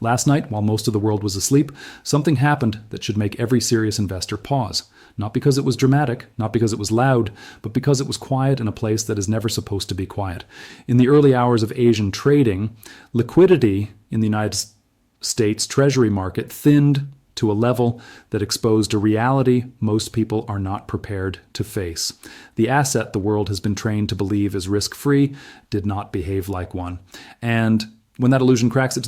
Last night, while most of the world was asleep, something happened that should make every serious investor pause. Not because it was dramatic, not because it was loud, but because it was quiet in a place that is never supposed to be quiet. In the early hours of Asian trading, liquidity in the United States Treasury market thinned to a level that exposed a reality most people are not prepared to face. The asset the world has been trained to believe is risk-free did not behave like one. And when that illusion cracks, it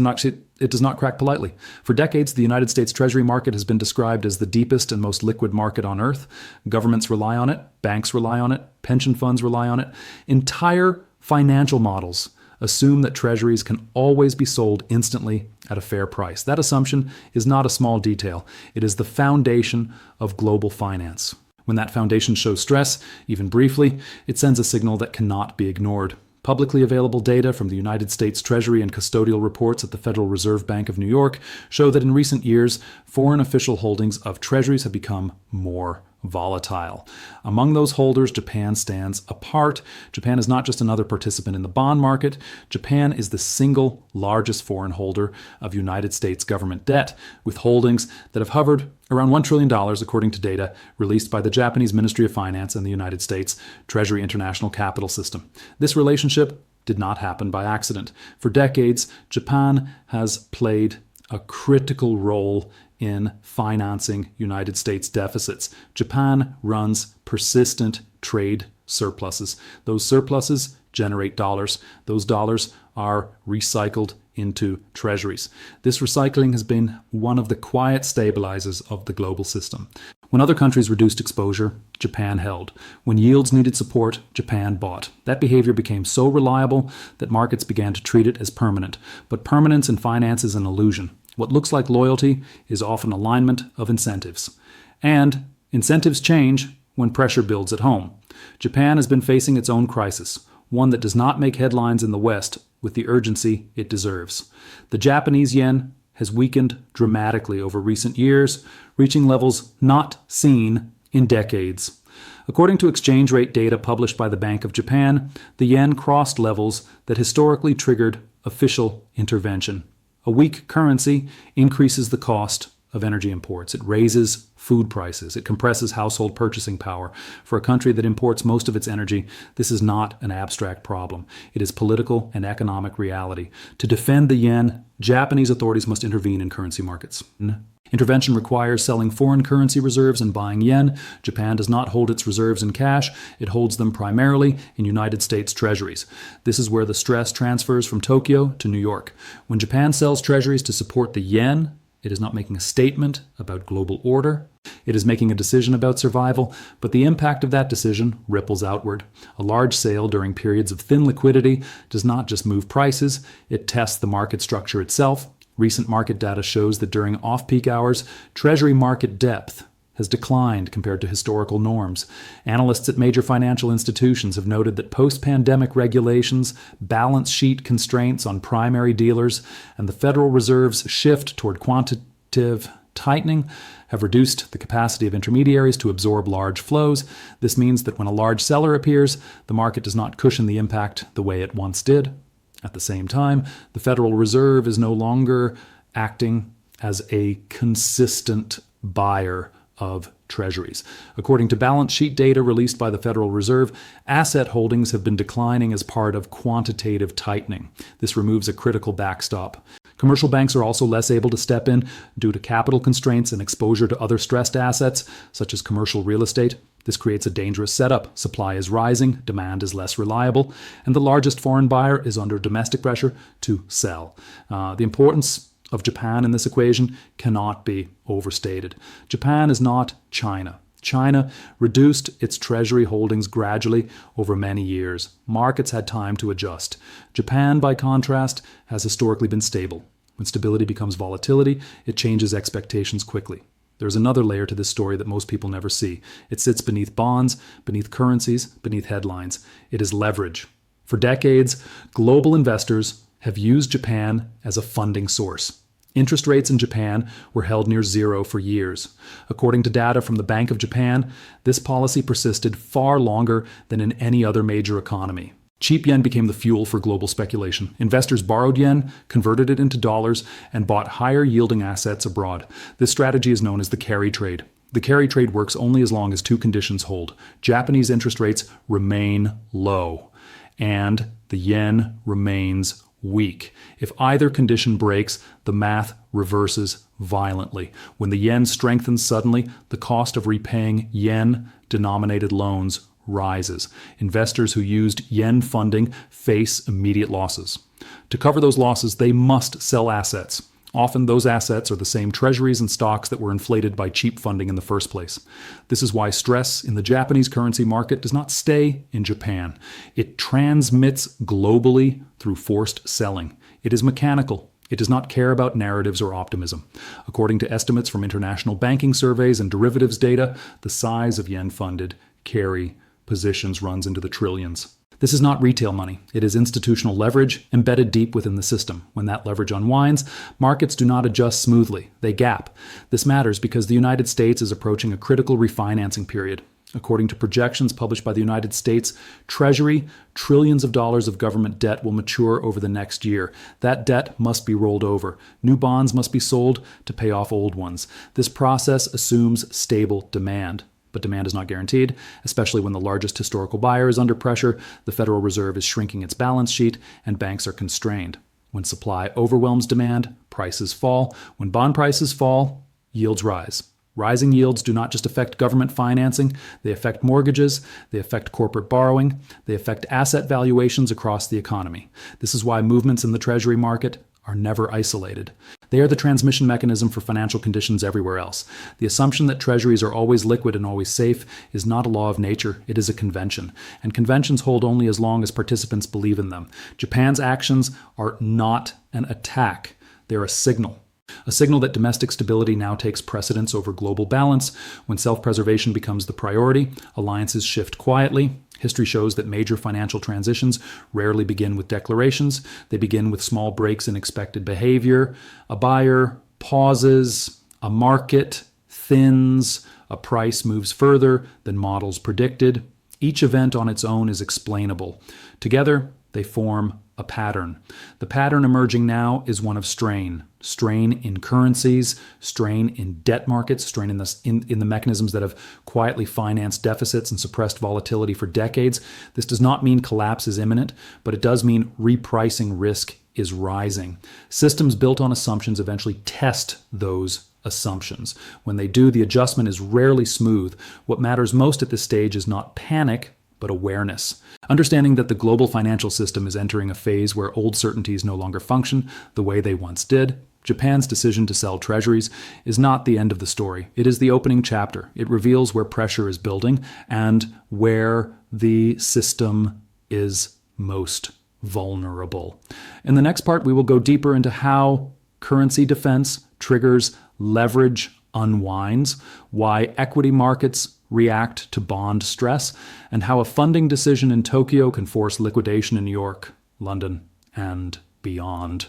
does not crack politely. For decades, the United States Treasury market has been described as the deepest and most liquid market on earth. Governments rely on it, banks rely on it, pension funds rely on it. Entire financial models assume that treasuries can always be sold instantly at a fair price. That assumption is not a small detail. It is the foundation of global finance. When that foundation shows stress, even briefly, it sends a signal that cannot be ignored. Publicly available data from the United States Treasury and custodial reports at the Federal Reserve Bank of New York show that in recent years, foreign official holdings of treasuries have become more volatile. Among those holders, Japan stands apart. Japan is not just another participant in the bond market. Japan is the single largest foreign holder of United States government debt, with holdings that have hovered around $1 trillion, according to data released by the Japanese Ministry of Finance and the United States Treasury International Capital System. This relationship did not happen by accident. For decades, Japan has played a critical role in financing United States deficits. Japan runs persistent trade surpluses. Those surpluses generate dollars. Those dollars are recycled into treasuries. This recycling has been one of the quiet stabilizers of the global system. When other countries reduced exposure, Japan held. When yields needed support, Japan bought. That behavior became so reliable that markets began to treat it as permanent. But permanence in finance is an illusion. What looks like loyalty is often alignment of incentives. And incentives change when pressure builds at home. Japan has been facing its own crisis, one that does not make headlines in the West with the urgency it deserves. The Japanese yen has weakened dramatically over recent years, reaching levels not seen in decades. According to exchange rate data published by the Bank of Japan, the yen crossed levels that historically triggered official intervention. A weak currency increases the cost of energy imports. It raises food prices. It compresses household purchasing power. For a country that imports most of its energy, this is not an abstract problem. It is political and economic reality. To defend the yen, Japanese authorities must intervene in currency markets. Intervention requires selling foreign currency reserves and buying yen. Japan does not hold its reserves in cash. It holds them primarily in United States treasuries. This is where the stress transfers from Tokyo to New York. When Japan sells treasuries to support the yen, it is not making a statement about global order. It is making a decision about survival, but the impact of that decision ripples outward. A large sale during periods of thin liquidity does not just move prices, it tests the market structure itself. Recent market data shows that during off-peak hours, Treasury market depth has declined compared to historical norms. Analysts at major financial institutions have noted that post-pandemic regulations, balance sheet constraints on primary dealers, and the Federal Reserve's shift toward quantitative tightening have reduced the capacity of intermediaries to absorb large flows. This means that when a large seller appears, the market does not cushion the impact the way it once did. At the same time, the Federal Reserve is no longer acting as a consistent buyer of treasuries. According to balance sheet data released by the Federal Reserve, asset holdings have been declining as part of quantitative tightening. This removes a critical backstop. Commercial banks are also less able to step in due to capital constraints and exposure to other stressed assets, such as commercial real estate. This creates a dangerous setup. Supply is rising, demand is less reliable, and the largest foreign buyer is under domestic pressure to sell. The importance of Japan in this equation cannot be overstated. Japan is not China. China reduced its treasury holdings gradually over many years. Markets had time to adjust. Japan, by contrast, has historically been stable. When stability becomes volatility, it changes expectations quickly. There's another layer to this story that most people never see. It sits beneath bonds, beneath currencies, beneath headlines. It is leverage. For decades, global investors have used Japan as a funding source. Interest rates in Japan were held near zero for years. According to data from the Bank of Japan, this policy persisted far longer than in any other major economy. Cheap yen became the fuel for global speculation. Investors borrowed yen, converted it into dollars, and bought higher yielding assets abroad. This strategy is known as the carry trade. The carry trade works only as long as two conditions hold. Japanese interest rates remain low, and the yen remains weak. If either condition breaks, the math reverses violently. When the yen strengthens suddenly, the cost of repaying yen-denominated loans rises. Investors who used yen funding face immediate losses. To cover those losses, they must sell assets. Often those assets are the same treasuries and stocks that were inflated by cheap funding in the first place. This is why stress in the Japanese currency market does not stay in Japan. It transmits globally through forced selling. It is mechanical. It does not care about narratives or optimism. According to estimates from international banking surveys and derivatives data, the size of yen-funded carry positions runs into the trillions. This is not retail money. It is institutional leverage embedded deep within the system. When that leverage unwinds, markets do not adjust smoothly. They gap. This matters because the United States is approaching a critical refinancing period. According to projections published by the United States Treasury, trillions of dollars of government debt will mature over the next year. That debt must be rolled over. New bonds must be sold to pay off old ones. This process assumes stable demand. But demand is not guaranteed, especially when the largest historical buyer is under pressure, the Federal Reserve is shrinking its balance sheet, and banks are constrained. When supply overwhelms demand, prices fall. When bond prices fall, yields rise. Rising yields do not just affect government financing, they affect mortgages, they affect corporate borrowing, they affect asset valuations across the economy. This is why movements in the Treasury market are never isolated. They are the transmission mechanism for financial conditions everywhere else. The assumption that treasuries are always liquid and always safe is not a law of nature, it is a convention. And conventions hold only as long as participants believe in them. Japan's actions are not an attack, they're a signal. A signal that domestic stability now takes precedence over global balance. When self-preservation becomes the priority, alliances shift quietly. History shows that major financial transitions rarely begin with declarations. They begin with small breaks in expected behavior. A buyer pauses, a market thins, a price moves further than models predicted. Each event on its own is explainable. Together, they form a pattern. The pattern emerging now is one of strain. Strain in currencies, strain in debt markets, strain in the mechanisms that have quietly financed deficits and suppressed volatility for decades. This does not mean collapse is imminent, but it does mean repricing risk is rising. Systems built on assumptions eventually test those assumptions. When they do, the adjustment is rarely smooth. What matters most at this stage is not panic, but awareness. Understanding that the global financial system is entering a phase where old certainties no longer function the way they once did. Japan's decision to sell treasuries is not the end of the story. It is the opening chapter. It reveals where pressure is building and where the system is most vulnerable. In the next part, we will go deeper into how currency defense triggers leverage unwinds, why equity markets react to bond stress, and how a funding decision in Tokyo can force liquidation in New York, London, and beyond.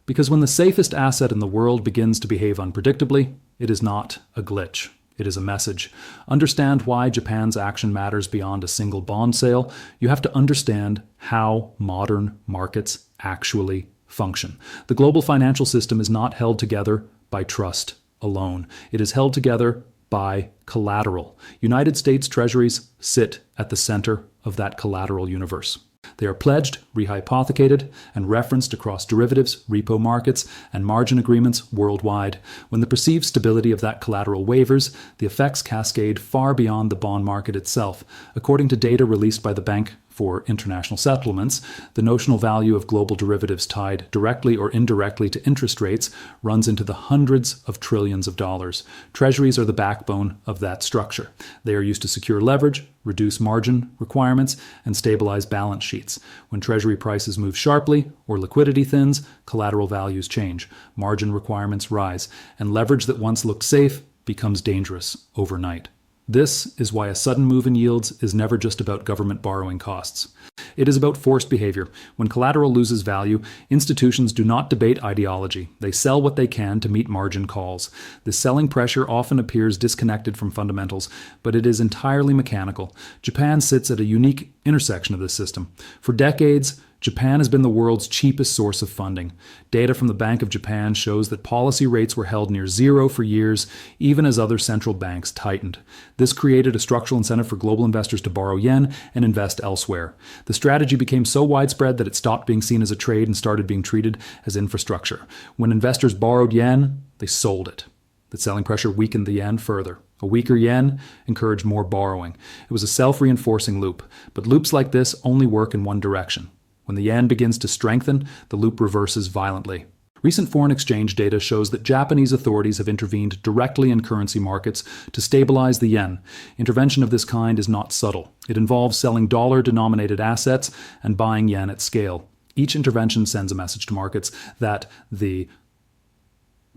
Because when the safest asset in the world begins to behave unpredictably, it is not a glitch. It is a message. Understand why Japan's action matters beyond a single bond sale. You have to understand how modern markets actually function. The global financial system is not held together by trust alone. It is held together by collateral. United States treasuries sit at the center of that collateral universe. They are pledged, rehypothecated, and referenced across derivatives, repo markets, and margin agreements worldwide. When the perceived stability of that collateral wavers, the effects cascade far beyond the bond market itself. According to data released by the Bank for International Settlements, the notional value of global derivatives tied directly or indirectly to interest rates runs into the hundreds of trillions of dollars. Treasuries are the backbone of that structure. They are used to secure leverage, reduce margin requirements, and stabilize balance sheets. When treasury prices move sharply or liquidity thins, collateral values change, margin requirements rise, and leverage that once looked safe becomes dangerous overnight. This is why a sudden move in yields is never just about government borrowing costs. It is about forced behavior. When collateral loses value, institutions do not debate ideology. They sell what they can to meet margin calls. This selling pressure often appears disconnected from fundamentals, but it is entirely mechanical. Japan sits at a unique intersection of this system. For decades, Japan has been the world's cheapest source of funding. Data from the Bank of Japan shows that policy rates were held near zero for years, even as other central banks tightened. This created a structural incentive for global investors to borrow yen and invest elsewhere. The strategy became so widespread that it stopped being seen as a trade and started being treated as infrastructure. When investors borrowed yen, they sold it. The selling pressure weakened the yen further. A weaker yen encouraged more borrowing. It was a self-reinforcing loop, but loops like this only work in one direction. When the yen begins to strengthen, the loop reverses violently. Recent foreign exchange data shows that Japanese authorities have intervened directly in currency markets to stabilize the yen. Intervention of this kind is not subtle. It involves selling dollar-denominated assets and buying yen at scale. Each intervention sends a message to markets that the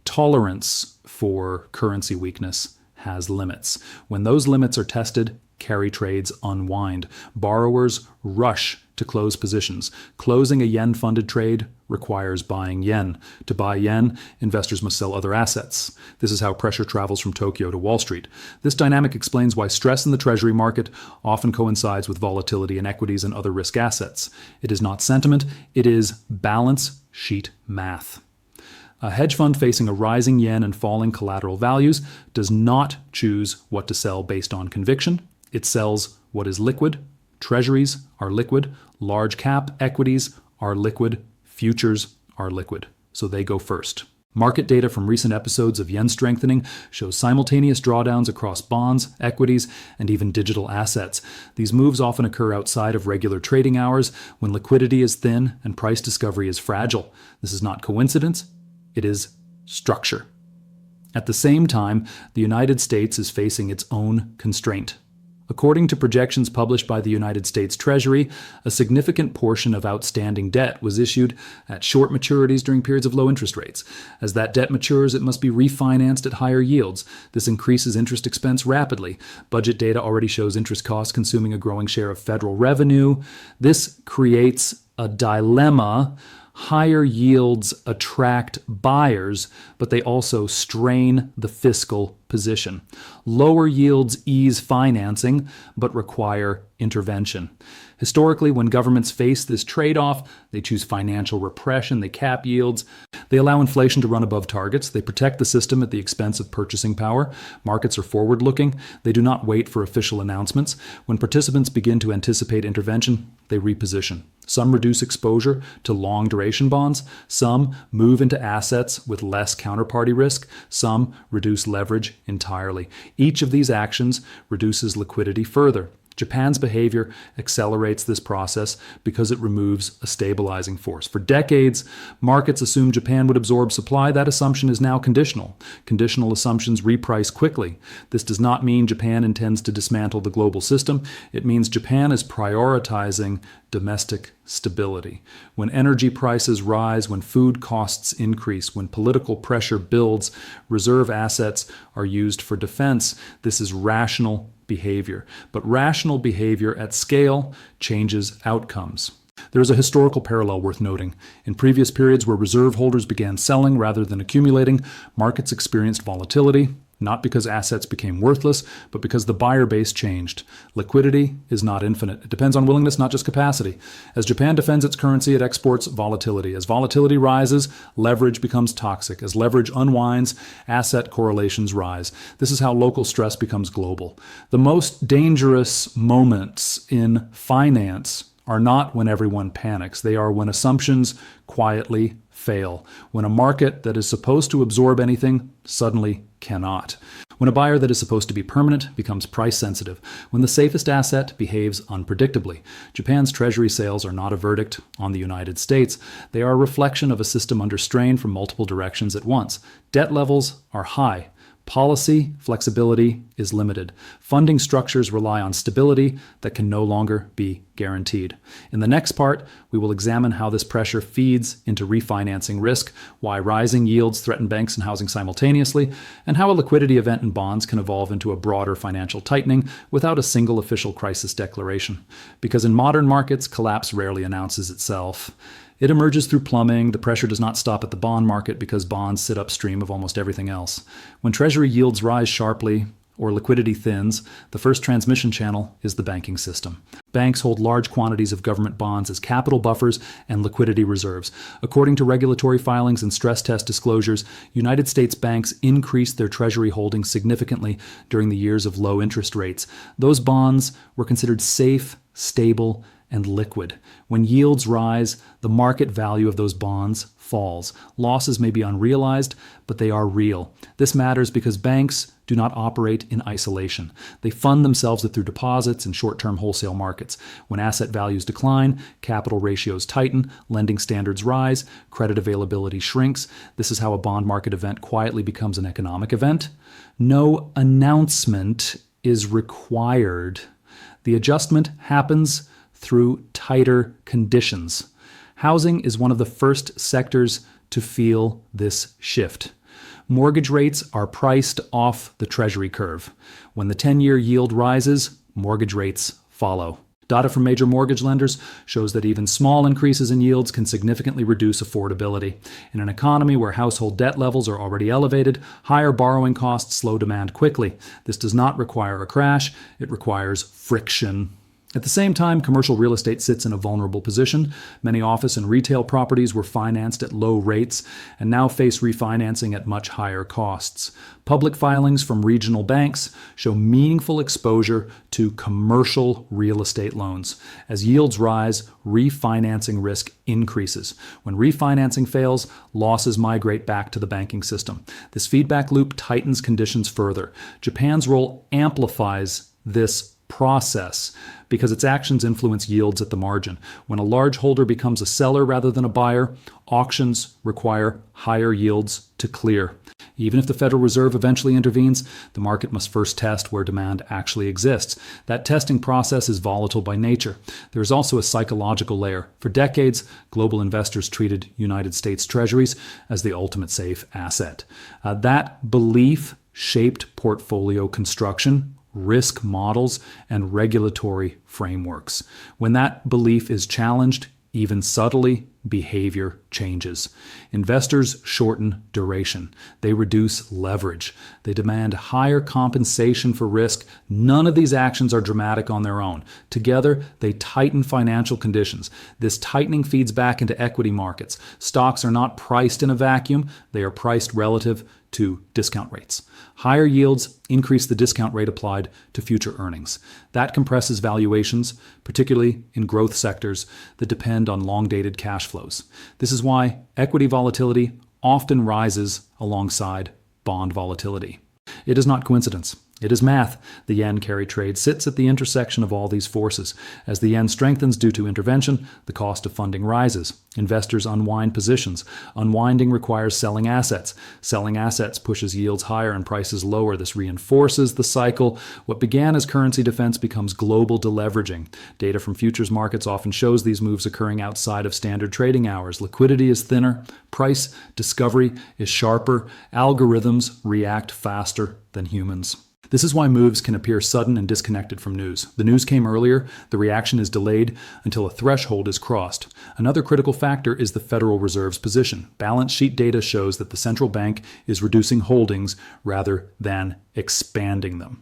tolerance for currency weakness has limits. When those limits are tested, carry trades unwind. Borrowers rush to close positions. Closing a yen-funded trade requires buying yen. To buy yen, investors must sell other assets. This is how pressure travels from Tokyo to Wall Street. This dynamic explains why stress in the Treasury market often coincides with volatility in equities and other risk assets. It is not sentiment, it is balance sheet math. A hedge fund facing a rising yen and falling collateral values does not choose what to sell based on conviction. It sells what is liquid. Treasuries are liquid. Large cap equities are liquid. Futures are liquid. So they go first. Market data from recent episodes of yen strengthening shows simultaneous drawdowns across bonds, equities, and even digital assets. These moves often occur outside of regular trading hours when liquidity is thin and price discovery is fragile. This is not coincidence. It is structure. At the same time, the United States is facing its own constraint. According to projections published by the United States Treasury, a significant portion of outstanding debt was issued at short maturities during periods of low interest rates. As that debt matures, it must be refinanced at higher yields. This increases interest expense rapidly. Budget data already shows interest costs consuming a growing share of federal revenue. This creates a dilemma. Higher yields attract buyers, but they also strain the fiscal position. Lower yields ease financing, but require intervention. Historically, when governments face this trade-off, they choose financial repression, they cap yields, they allow inflation to run above targets, they protect the system at the expense of purchasing power. Markets are forward-looking, they do not wait for official announcements. When participants begin to anticipate intervention, they reposition. Some reduce exposure to long-duration bonds, some move into assets with less counterparty risk, some reduce leverage entirely. Each of these actions reduces liquidity further. Japan's behavior accelerates this process because it removes a stabilizing force. For decades, markets assumed Japan would absorb supply. That assumption is now conditional. Conditional assumptions reprice quickly. This does not mean Japan intends to dismantle the global system. It means Japan is prioritizing domestic stability. When energy prices rise, when food costs increase, when political pressure builds, reserve assets are used for defense. This is rational behavior. But rational behavior at scale changes outcomes. There is a historical parallel worth noting. In previous periods where reserve holders began selling rather than accumulating, markets experienced volatility, not because assets became worthless, but because the buyer base changed. Liquidity is not infinite. It depends on willingness, not just capacity. As Japan defends its currency, it exports volatility. As volatility rises, leverage becomes toxic. As leverage unwinds, asset correlations rise. This is how local stress becomes global. The most dangerous moments in finance are not when everyone panics. They are when assumptions quietly fail. When a market that is supposed to absorb anything suddenly cannot. When a buyer that is supposed to be permanent becomes price sensitive. When the safest asset behaves unpredictably. Japan's treasury sales are not a verdict on the United States. They are a reflection of a system under strain from multiple directions at once. Debt levels are high. Policy flexibility is limited. Funding structures rely on stability that can no longer be guaranteed. In the next part, we will examine how this pressure feeds into refinancing risk, why rising yields threaten banks and housing simultaneously, and how a liquidity event in bonds can evolve into a broader financial tightening without a single official crisis declaration. Because in modern markets, collapse rarely announces itself. It emerges through plumbing. The pressure does not stop at the bond market because bonds sit upstream of almost everything else. When Treasury yields rise sharply or liquidity thins, the first transmission channel is the banking system. Banks hold large quantities of government bonds as capital buffers and liquidity reserves. According to regulatory filings and stress test disclosures, United States banks increased their Treasury holdings significantly during the years of low interest rates. Those bonds were considered safe, stable, and liquid. When yields rise, the market value of those bonds falls. Losses may be unrealized, but they are real. This matters because banks do not operate in isolation. They fund themselves through deposits and short-term wholesale markets. When asset values decline, capital ratios tighten, lending standards rise, credit availability shrinks. This is how a bond market event quietly becomes an economic event. No announcement is required. The adjustment happens through tighter conditions. Housing is one of the first sectors to feel this shift. Mortgage rates are priced off the Treasury curve. When the 10-year yield rises, mortgage rates follow. Data from major mortgage lenders shows that even small increases in yields can significantly reduce affordability. In an economy where household debt levels are already elevated, higher borrowing costs slow demand quickly. This does not require a crash, it requires friction. At the same time, commercial real estate sits in a vulnerable position. Many office and retail properties were financed at low rates and now face refinancing at much higher costs. Public filings from regional banks show meaningful exposure to commercial real estate loans. As yields rise, refinancing risk increases. When refinancing fails, losses migrate back to the banking system. This feedback loop tightens conditions further. Japan's role amplifies this process because its actions influence yields at the margin. When a large holder becomes a seller rather than a buyer, auctions require higher yields to clear. Even if the Federal Reserve eventually intervenes, the market must first test where demand actually exists. That testing process is volatile by nature. There is also a psychological layer. For decades, global investors treated United States Treasuries as the ultimate safe asset. That belief shaped portfolio construction, risk models, and regulatory frameworks. When that belief is challenged, even subtly, behavior changes. Investors shorten duration. They reduce leverage. They demand higher compensation for risk. None of these actions are dramatic on their own. Together, they tighten financial conditions. This tightening feeds back into equity markets. Stocks are not priced in a vacuum. They are priced relative to discount rates. Higher yields increase the discount rate applied to future earnings. That compresses valuations, particularly in growth sectors that depend on long-dated cash flows. This is why equity volatility often rises alongside bond volatility. It is not coincidence. It is math. The yen carry trade sits at the intersection of all these forces. As the yen strengthens due to intervention, the cost of funding rises. Investors unwind positions. Unwinding requires selling assets. Selling assets pushes yields higher and prices lower. This reinforces the cycle. What began as currency defense becomes global deleveraging. Data from futures markets often shows these moves occurring outside of standard trading hours. Liquidity is thinner. Price discovery is sharper. Algorithms react faster than humans. This is why moves can appear sudden and disconnected from news. The news came earlier, the reaction is delayed until a threshold is crossed. Another critical factor is the Federal Reserve's position. Balance sheet data shows that the central bank is reducing holdings rather than expanding them.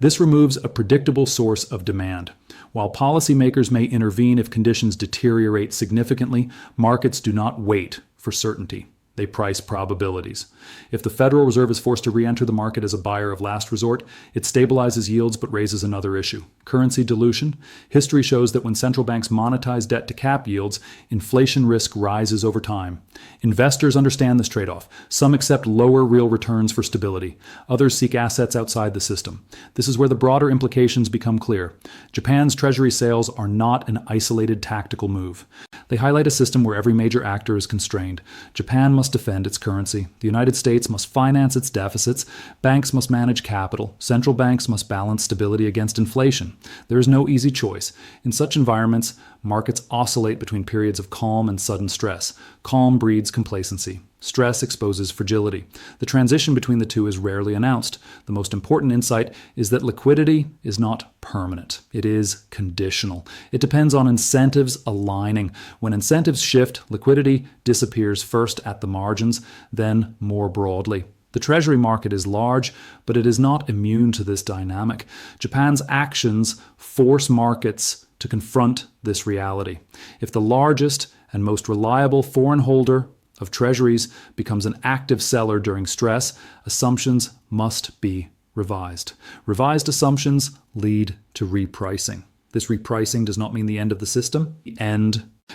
This removes a predictable source of demand. While policymakers may intervene if conditions deteriorate significantly, markets do not wait for certainty. They price probabilities. If the Federal Reserve is forced to re-enter the market as a buyer of last resort, it stabilizes yields but raises another issue: currency dilution. History shows that when central banks monetize debt to cap yields, inflation risk rises over time. Investors understand this trade-off. Some accept lower real returns for stability. Others seek assets outside the system. This is where the broader implications become clear. Japan's Treasury sales are not an isolated tactical move. They highlight a system where every major actor is constrained. Japan must must defend its currency. The United States must finance its deficits. Banks must manage capital. Central banks must balance stability against inflation. There is no easy choice. In such environments, markets oscillate between periods of calm and sudden stress. Calm breeds complacency. Stress exposes fragility. The transition between the two is rarely announced. The most important insight is that liquidity is not permanent. It is conditional. It depends on incentives aligning. When incentives shift, liquidity disappears first at the margins, then more broadly. The Treasury market is large, but it is not immune to this dynamic. Japan's actions force markets to confront this reality. If the largest and most reliable foreign holder of Treasuries becomes an active seller during stress, assumptions must be revised. Revised assumptions lead to repricing. This repricing does not mean the end of the system,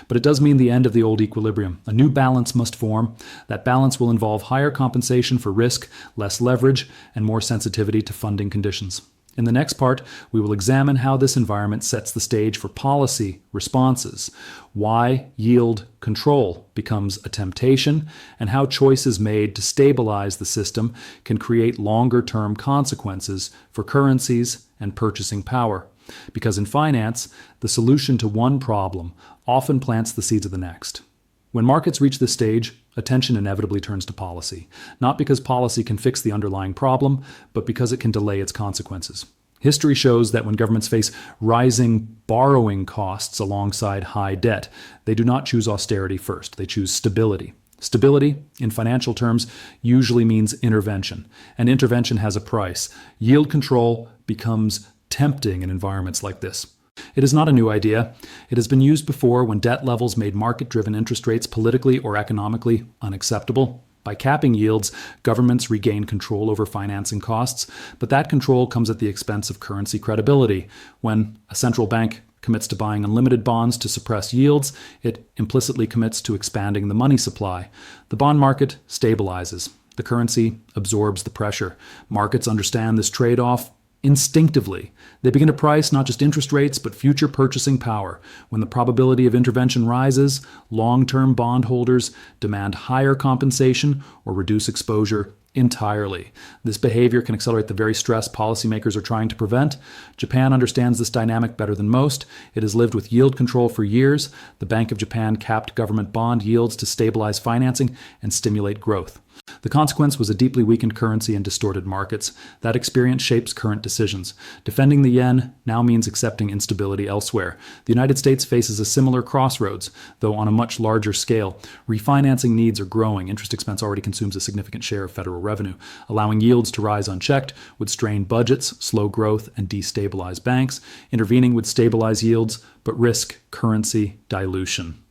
but it does mean the end of the old equilibrium. A new balance must form. That balance will involve higher compensation for risk, less leverage, and more sensitivity to funding conditions. In the next part, we will examine how this environment sets the stage for policy responses, why yield control becomes a temptation, and how choices made to stabilize the system can create longer-term consequences for currencies and purchasing power. Because in finance, the solution to one problem often plants the seeds of the next. When markets reach this stage, attention inevitably turns to policy, not because policy can fix the underlying problem, but because it can delay its consequences. History shows that when governments face rising borrowing costs alongside high debt, they do not choose austerity first, they choose stability. Stability, in financial terms, usually means intervention, and intervention has a price. Yield control becomes tempting in environments like this. It is not a new idea. It has been used before when debt levels made market-driven interest rates politically or economically unacceptable. By capping yields, governments regain control over financing costs, but that control comes at the expense of currency credibility. When a central bank commits to buying unlimited bonds to suppress yields, it implicitly commits to expanding the money supply. The bond market stabilizes. The currency absorbs the pressure. Markets understand this trade-off instinctively. They begin to price not just interest rates, but future purchasing power. When the probability of intervention rises, long-term bondholders demand higher compensation or reduce exposure entirely. This behavior can accelerate the very stress policymakers are trying to prevent. Japan understands this dynamic better than most. It has lived with yield control for years. The Bank of Japan capped government bond yields to stabilize financing and stimulate growth. The consequence was a deeply weakened currency and distorted markets. That experience shapes current decisions. Defending the yen now means accepting instability elsewhere. The United States faces a similar crossroads, though on a much larger scale. Refinancing needs are growing. Interest expense already consumes a significant share of federal revenue. Allowing yields to rise unchecked would strain budgets, slow growth, and destabilize banks. Intervening would stabilize yields, but risk currency dilution.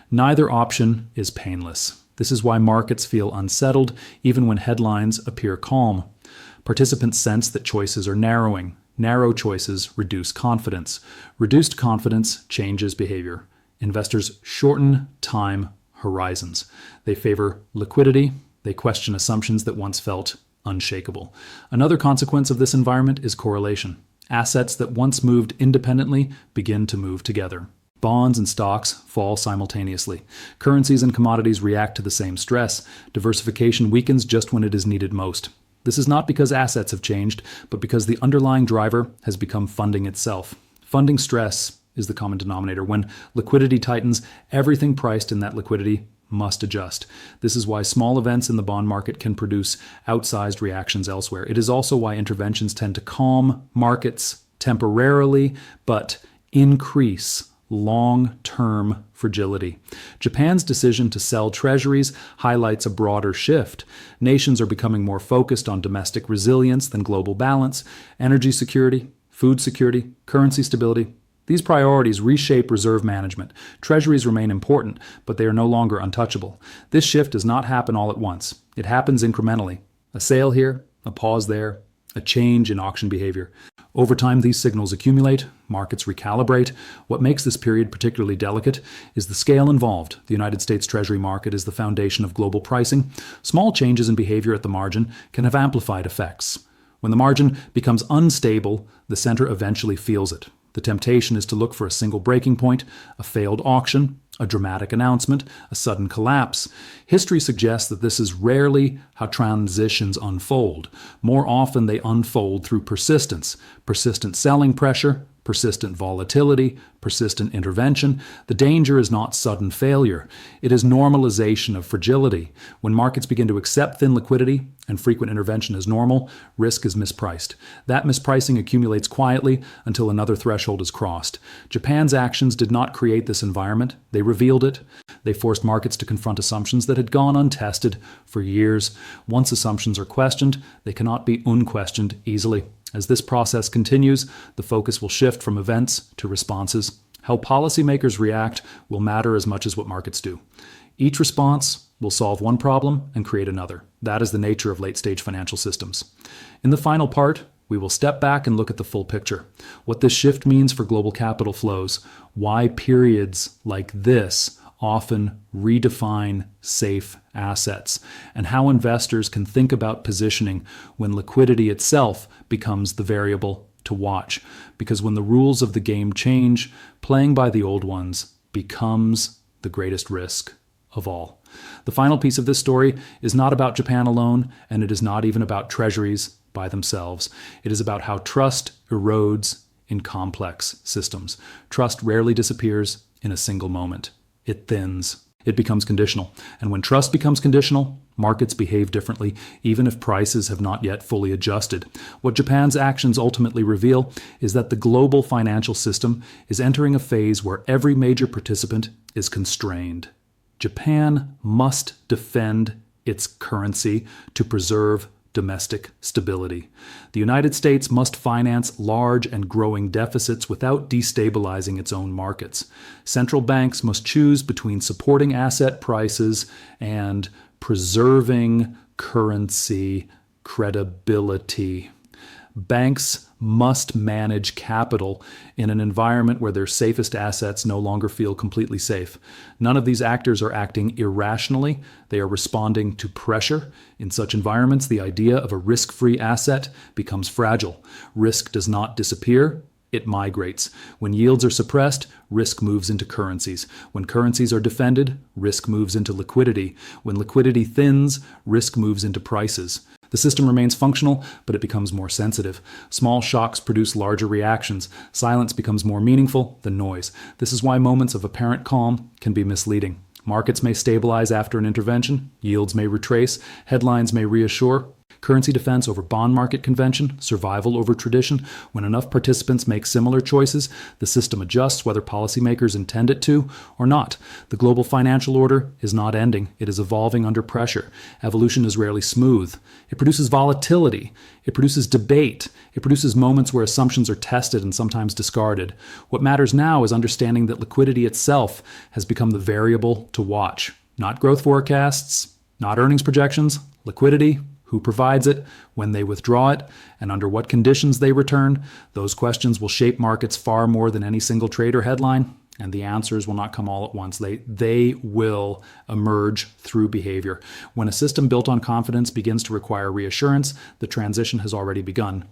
Neither option is painless. This is why markets feel unsettled, even when headlines appear calm. Participants sense that choices are narrowing. Narrow choices reduce confidence. Reduced confidence changes behavior. Investors shorten time horizons. They favor liquidity. They question assumptions that once felt unshakable. Another consequence of this environment is correlation. Assets that once moved independently begin to move together. Bonds and stocks fall simultaneously. Currencies and commodities react to the same stress. Diversification weakens just when it is needed most. This is not because assets have changed, but because the underlying driver has become funding itself. Funding stress is the common denominator. When liquidity tightens, everything priced in that liquidity must adjust. This is why small events in the bond market can produce outsized reactions elsewhere. It is also why interventions tend to calm markets temporarily, but increase long-term fragility. Japan's decision to sell treasuries highlights a broader shift. Nations are becoming more focused on domestic resilience than global balance, energy security, food security, currency stability. These priorities reshape reserve management. Treasuries remain important, but they are no longer untouchable. This shift does not happen all at once. It happens incrementally. A sale here, a pause there, a change in auction behavior. Over time, these signals accumulate, markets recalibrate. What makes this period particularly delicate is the scale involved. The United States Treasury market is the foundation of global pricing. Small changes in behavior at the margin can have amplified effects. When the margin becomes unstable, the center eventually feels it. The temptation is to look for a single breaking point, a failed auction, a dramatic announcement, a sudden collapse. History suggests that this is rarely how transitions unfold. More often, they unfold through persistence, persistent selling pressure, persistent volatility, persistent intervention. The danger is not sudden failure. It is normalization of fragility. When markets begin to accept thin liquidity and frequent intervention as normal, risk is mispriced. That mispricing accumulates quietly until another threshold is crossed. Japan's actions did not create this environment. They revealed it. They forced markets to confront assumptions that had gone untested for years. Once assumptions are questioned, they cannot be unquestioned easily. As this process continues, the focus will shift from events to responses. How policymakers react will matter as much as what markets do. Each response will solve one problem and create another. That is the nature of late-stage financial systems. In the final part, we will step back and look at the full picture. What this shift means for global capital flows, why periods like this often redefine safe assets, and how investors can think about positioning when liquidity itself becomes the variable to watch. Because when the rules of the game change, playing by the old ones becomes the greatest risk of all. The final piece of this story is not about Japan alone, and it is not even about treasuries by themselves. It is about how trust erodes in complex systems. Trust rarely disappears in a single moment. It thins. It becomes conditional. And when trust becomes conditional, markets behave differently, even if prices have not yet fully adjusted. What Japan's actions ultimately reveal is that the global financial system is entering a phase where every major participant is constrained. Japan must defend its currency to preserve domestic stability. The United States must finance large and growing deficits without destabilizing its own markets. Central banks must choose between supporting asset prices and preserving currency credibility. Banks must manage capital in an environment where their safest assets no longer feel completely safe. None of these actors are acting irrationally. They are responding to pressure. In such environments, the idea of a risk-free asset becomes fragile. Risk does not disappear. It migrates. When yields are suppressed, risk moves into currencies. When currencies are defended, risk moves into liquidity. When liquidity thins, risk moves into prices. The system remains functional, but it becomes more sensitive. Small shocks produce larger reactions. Silence becomes more meaningful than noise. This is why moments of apparent calm can be misleading. Markets may stabilize after an intervention. Yields may retrace. Headlines may reassure. Currency defense over bond market convention, survival over tradition. When enough participants make similar choices, the system adjusts whether policymakers intend it to or not. The global financial order is not ending. It is evolving under pressure. Evolution is rarely smooth. It produces volatility. It produces debate. It produces moments where assumptions are tested and sometimes discarded. What matters now is understanding that liquidity itself has become the variable to watch. Not growth forecasts, not earnings projections, liquidity. Who provides it, when they withdraw it, and under what conditions they return? Those questions will shape markets far more than any single trade or headline, and the answers will not come all at once. They will emerge through behavior. When a system built on confidence begins to require reassurance, the transition has already begun.